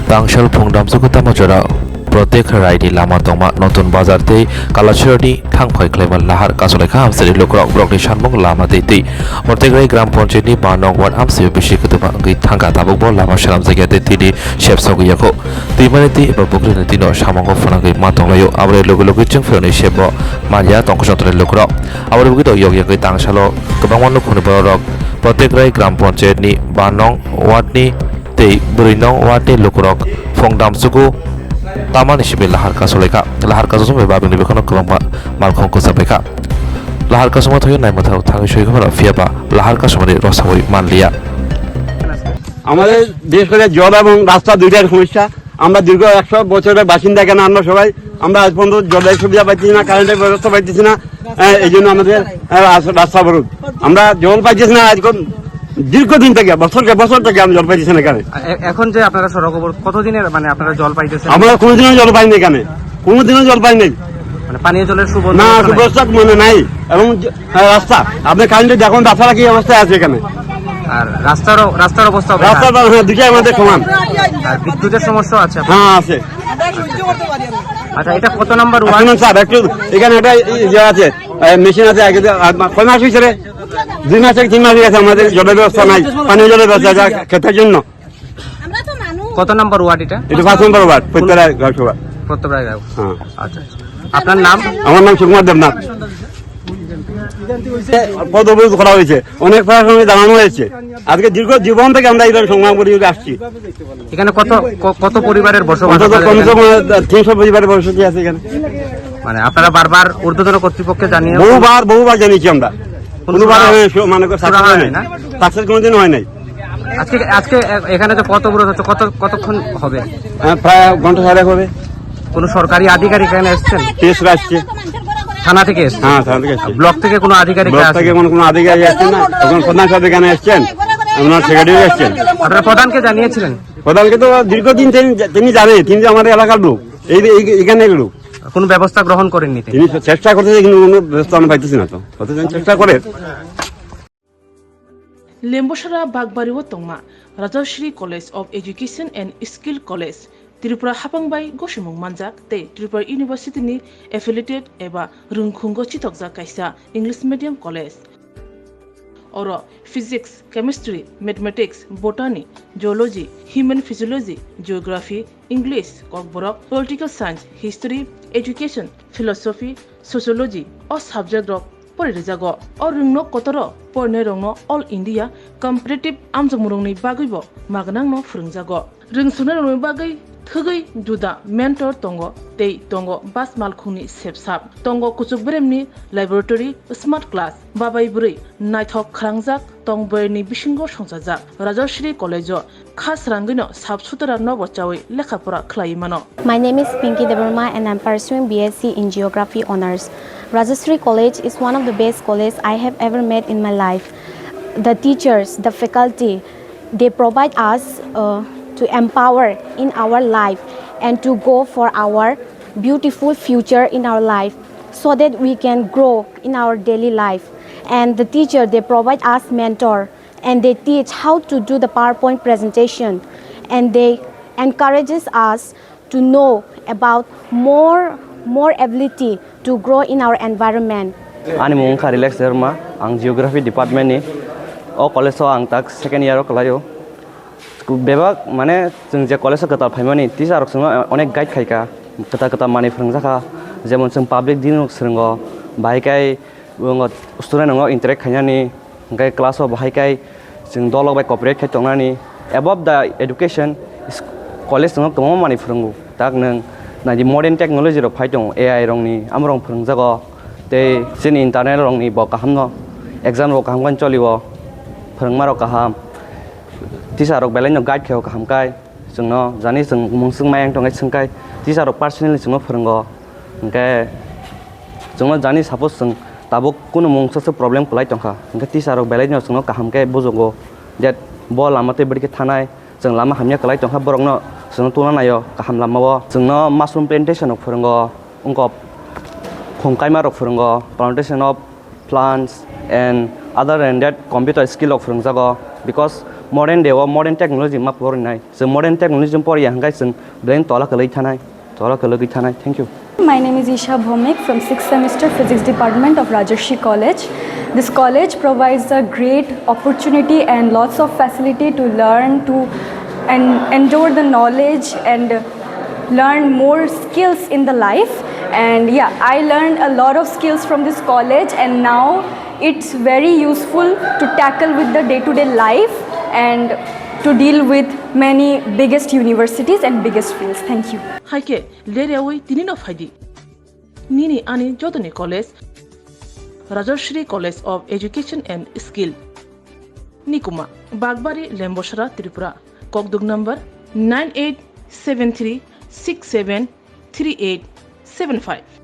Tangshal Phungdamsuku Tamajora Protek Raidi Lama Tongma Notun Bazar Te Kalachurni Thangphaikhlaiman Lahar Sanlaikha Amsari Lukurog Brokni Shanmung Lama Te Protek Rai Gram Panchayatni Banong Ward Amsi Bishikutuma Gi Thangka Tabukbo Lama Shalam Zagyate Tini Shepsogu Yako Timaniti Babukri Tino Shamango Fanagi Matonglayo Abre Lugulogi Chungfeoni Shebo Manja Tongkosotore Lukurog Abre Bugito Yogyaki Tangshalo Kabangwanu Khuniborok Protek Rai Gram Panchayatni Banong Wardni Te Burinong Wate Lukurog Phungdamsuku Taman Shibe Lahar Sanlaikha Lahar Kasum Babin Bekono Kurama Malkhong Kusabaika Lahar Kasuma Toyo Naimata Tangi Shoyko Fiaba Lahar Kasumari Rosawi Manlia আমাদের বিশেষ করে জল এবং রাস্তা দুইটার সমস্যা আমরা দীর্ঘ 100 বছরের বাসিন্দা কেন আমরা সবাই আমরা আজ পর্যন্ত জলের সুবিধা পাইছি না কারেন্টের ব্যবস্থা পাইতেছি না এই জন্য আমাদের রাস্তা অবরোধ আমরা জল পাইতেছি না আজ দীর্ঘদিন থেকে বছর থেকে আমি জল পাইতেছি না এখানে এখন যে আপনারা সড়ক অবরোধ কতদিনের মানে আপনারা জল পাইতেছেন আমরা কোনোদিনও জল পাইনি এখানে কোনোদিনও জল পাই নাই মানে পানীয় জলের সুব্যবস্থা মানে নাই এবং রাস্তা আপনি কারেন্টে দেখুন রাস্তাটা কি অবস্থায় আছে এখানে আর রাস্তার অবস্থা দুটাই আমাদের সমান আর বিদ্যুতের সমস্যা আছে হ্যাঁ আছে আচ্ছা এটা কত নাম্বার ওয়ার্ড স্যার একটু এখানে একটা ইয়ে আছে মেশিন আছে আগে কয় মাস হয়েছে রে 2 মাস থেকে 3 মাস হয়ে গেছে আমাদের জলের ব্যবস্থা নাই পানীয় জলের ব্যবস্থা খেতের জন্য কত নাম্বার ওয়ার্ড এটা 5 নম্বর ওয়ার্ড প্রত্যেকটা গাঁওসভা হ্যাঁ আচ্ছা আপনার নাম আমার নাম সুকুমার দেবনাথ পদ অবরোধ করা হয়েছে অনেক প্রশাসনে জানানো হয়েছে আজকে দীর্ঘ জীবন থেকে আমরা এইভাবে সংগ্রাম করে আসছি এখানে কত পরিবারের বসবাস 300 পরিবারের বসতি আছে এখানে মানে আপনারা বারবার ঊর্ধ্বতন কর্তৃপক্ষকে জানিয়ে বহুবার জানিয়েছি আমরা কোনোবার মানে সাকসেস কোনোদিন হয় নাই আজকে এখানে তো কত অবরোধ হচ্ছে কতক্ষণ হবে প্রায় ঘন্টা সাড়ে হবে কোন সরকারি আধিকারিক এখানে এসেছেন আসছে থানা থেকে এসেছে হ্যাঁ থানা থেকে এসছে ব্লক থেকে কোনো আধিকারিক কোনো আধিকারিক আসছেন না তখন প্রধান সাহেব এখানে এসছেন ওনার সেক্রেটারি আসছেন আপনারা প্রধানকে জানিয়েছিলেন প্রধানকে তো দীর্ঘদিন তিনি জানেন তিনি আমাদের এলাকার লোক এখানে লোক কোন ব্যবস্থা গ্রহণ করেননি তিনি চেষ্টা করতেছে কিন্তু কোনো ব্যবস্থা আমরা পাইতেছি না তো চেষ্টা করে Lembosara Bagbariwo Tongma Rajashri College of Education and Skill College Tripura Hapangbai Jolimung Manjak te Tripura University ni affiliated eba Rungkhungo Chitokja Kaisa English Medium College Oro Physics, Chemistry, Mathematics, Botany, Geology, Human Physiology, Geography, English, Kokborok, Political Science, History, Education, Philosophy, Sociology or subject of Porijago or Rungno Kotoro, Pornerongno, All India, Competitive Amjamurongni Bagibo, Magnangno Frungjago. Ring Sunarong Bagai, Tugai, Duda, Mentor Tongo, Tei Tongo, Bas Malkuni Sepsap, Tongo Kuchukbremni, Laboratory, Smart Class, Babai Buri, Nighthawk Krangjak, Tongberni Bishingo Shonsajak, Rajashri College, Khas Rangino, Subsutara Novochawi, Lekapura Klaimano. My name is Pinky Devarma and I'm pursuing BSc in Geography Honours. Rajashri College is one of the best colleges I have ever met in my life. The teachers, the faculty, they provide us to empower in our life and to go for our beautiful future in our life so that we can grow in our daily life. And the teacher, they provide us mentor and they teach how to do the PowerPoint presentation and they encourages us to know about more ability to grow in our environment. Ani mung ka relax derma ang geography department ni o college ang tak second year kalayo bebak mane jeng je college ka ta phaimani teacher rok sanga onek guide khaika kata mani phrangjaka jemon jeng public din rok sringo bhaikai student ngo interact khainani gai class of bhaikai jeng dolok bai cooperate khai tongnani above the education college ngo tomo mani phrangu tak nang na di modern technology ro phai tong AI rong ni amrong phranjago te sin internet rong ni bo kaham no exam ro kaham kan cholibo phrangma ro kaham teacher rok belai no guide kheo kaham kai jengno jani jeng mungsung mayang tongai singkai teacher rok personally jengno phrango engke jengno jani suppose jeng tabuk kuno mungsa se problem kulai tongkha engke teacher rok belai no jengno kaham kai bojogo that bo lamate bidike thanai jeng lama hamya kulai tongkha borok no jengno tuna nayo kaham lama bo jengno mushroom plantation rok phrango ungko Phunuklaikha rok phrango plantation of plants and other than that computer skill rok phranjago because modern day or modern technology ma pornai so modern technology por yang guys sung brain tola kalai thanai thank you. My name is Isha Bhomik from 6th semester Physics Department of Rajarshi College. This college provides a great opportunity and lots of facility to learn and endure the knowledge and learn more skills in the life. And yeah, I learned a lot of skills from this college, and now it's very useful to tackle with the day-to-day life and to deal with many biggest universities and biggest fields. Thank you. Haike lerewi tinino faidi. Nini ani jodoni college Rajarshi College of Education and Skill. Nikuma Bagbari Lemboshara Tripura. Kokdug number 9873673875.